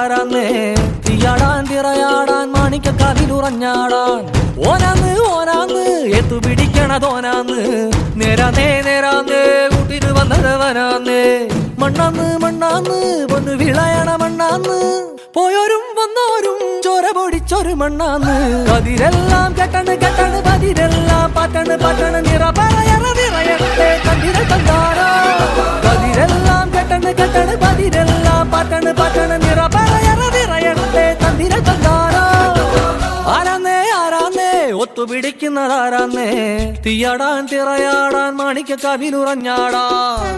താരാന്നേ തീയാടാൻ തിറയാടാൻ മാണിക്കക്കാവിലുറഞ്ഞാടാൻ ഓനാന്ന് ഓനാന്ന് എത്തു പിടിക്കണതോനാന്ന് നേരാന്നേ നേരാന്നേ കൂട്ടിന് വന്നതവനാന്നേ മണ്ണാന്ന് മണ്ണാന്ന് പൊന്നു വിളയണ മണ്ണാന്ന് പോയോരും വന്നോരും ചോര പൊടിച്ചൊരു മണ്ണാന്ന് കതിരെല്ലാം കെട്ടണ് കെട്ടണ് പതിരെല്ലാം പാറ്റണ് പാറ്റണ് നിറ പറയറ നിറയട്ടെ കതിര തന്താരോ കതിരെല്ലാം കെട്ടണ് കെട്ടണ് പതിരെല്ലാം പാറ്റണ് പാറ്റണ് നിറ പറയറ നിറയട്ടെ തന്തിര തന്താരോ ആരാന്നേ ആരാന്നേ ഒത്തുപിടിക്കുന്നതാരാന്നേ തീയാടാൻ തിറയാടാൻ മാണിക്കക്കാവിലുറഞ്ഞാടാൻ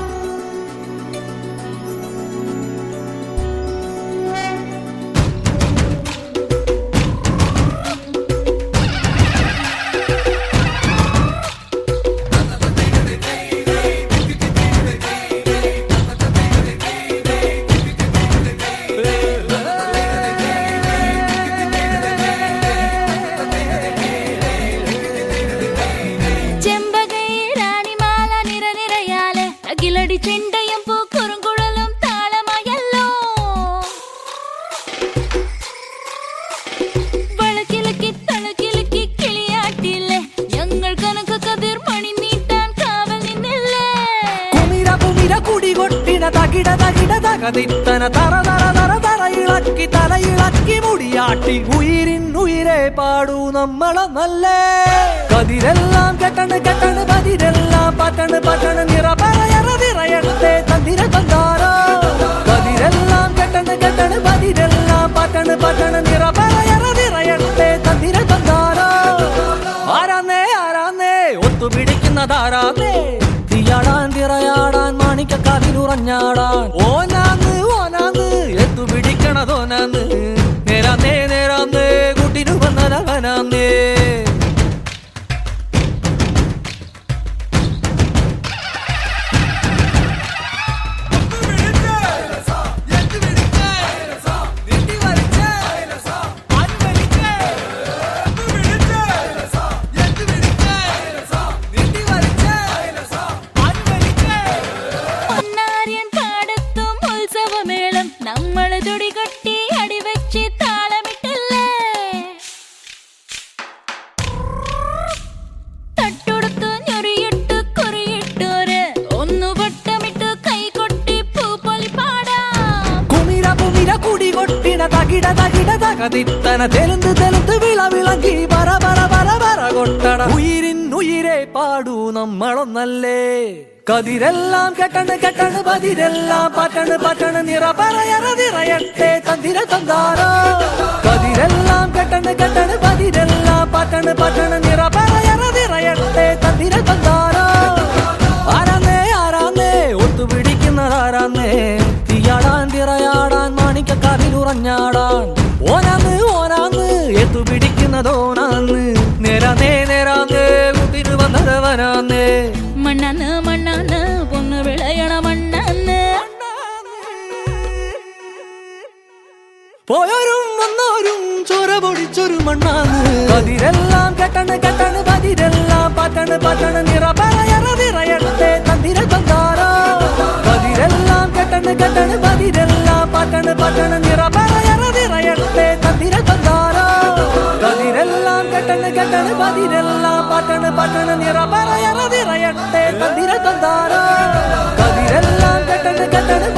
ചെണ്ടയും പൂക്കുറുങ്കുഴലും താളമായല്ലോ വളക്കിലക്കി തളക്കിലക്കി കിളിയാട്ടില്ലേ ഞങ്ങൾ കനക കതിർ മണി നീട്ടാൻ കാവൽ നിന്നില്ലേ കുമിര കുമിര കുടി കൊട്ടിന തകിട തകിട തകതിത്തന തറ തറ തറ തറ ഇളക്കി തല ഇളക്കി മുടിയാട്ടി ഉയിരിൻ ഉയിരെ പാടൂ നമ്മളെ നല്ലേ കതിരെല്ലാം കെട്ടണ് കെട്ടണ് പതിരെല്ലാം പാറ്റണ് പാറ്റണ് നിറ പറയറ നിറയട്ടെ തന്തിര തന്താരോ കതിരെല്ലാം കെട്ടണ് കെട്ടണ് പതിരെല്ലാം പാറ്റണ് പാറ്റണ് നിറ പറയറ നിറയട്ടെ തന്തിര തന്താരോ ആരാന്നേ ആരാന്നേ ഒത്തുപിടിക്കുന്നതാരാന്നേ തീയാടാൻ തിറയാടാൻ മാണിക്കക്കാവിലുറഞ്ഞാടാൻ ഓനാന്ന് ഓനാന്ന് എത്തുപിടിക്കണതോനാന്ന് നേരാന്നേ നേരാന്നേ കൂട്ടിനു വന്നതവനാന്നേ നമ്മള് തുടികൊട്ടി അടിവെച്ച് താളമിട്ടല്ലേ തട്ടുടുത്ത് ഞൊറിയിട്ട് കുറിയിട്ടോര് ഒന്നു വട്ടമിട്ട് കൈകൊട്ടി പൂപ്പൊലി പാടാം കുമിര കുമിര കുടി കൊട്ടിന തകിട തകിട തകതിത്തന തെലുന്ത് തെലുന്ത് വിള വിളക്കി പറ പറ പറ പറ കൊട്ടണ ഉയിരിൻ ഉയിരെ പാടൂ നമ്മളൊന്നല്ലേ കതിരെല്ലാം കെട്ടണ് കെട്ടണ് പതിരെല്ലാം പാറ്റണ് പാറ്റണ് നിറ പറയറ നിറയട്ടെ തന്തിര തന്താരോ കതിരെല്ലാം കെട്ടണ് കെട്ടണ് പതിരെല്ലാം പാറ്റണ് പാറ്റണ് നിറ പറയറ നിറയട്ടെ തന്തിര തന്താരോ ആരാന്നേ ആരാന്നേ ഒത്തുപിടിക്കുന്നതാരാന്നേ തീയാടാൻ തിറയാടാൻ മാണിക്കക്കാവിലുറഞ്ഞാടാൻ ഓനാന്ന് ഓനാന്ന് എത്തുപിടിക്കുന്നതോനാന്ന് നേരാന്നേ നേരാന്നേ കൂട്ടിന് വന്നതവനാന്നേ മണ്ണാന്ന് മണ്ണാന്ന് പൊന്നു വിളയണ മണ്ണാന്ന് പോയോരും വന്നോരും ചോര പൊടിച്ചൊരു മണ്ണാന്ന് കതിരെല്ലാം കെട്ടണ് കെട്ടണ് പതിരെല്ലാം പാറ്റണ് പാറ്റണ് നിറ പറയറ നിറയട്ടെ തന്തിര തന്താരോ കതിരെല്ലാം കെട്ടണ് കെട്ടണ് പതിരെല്ലാം പാറ്റണ് പാറ്റണ് നിറ പറയറ നിറയട്ടെ തന്തിര തന്താരോ കതിരെല്ലാം കെട്ടണ് കെട്ടണ് പതിരെല്ലാം പാറ്റണ് പാറ്റണ് നിറ പറയറ നിറയട്ടെ തന്തിര തന്താരോ കതിരെല്ലാം കെട്ടണ് കെട്ടണ്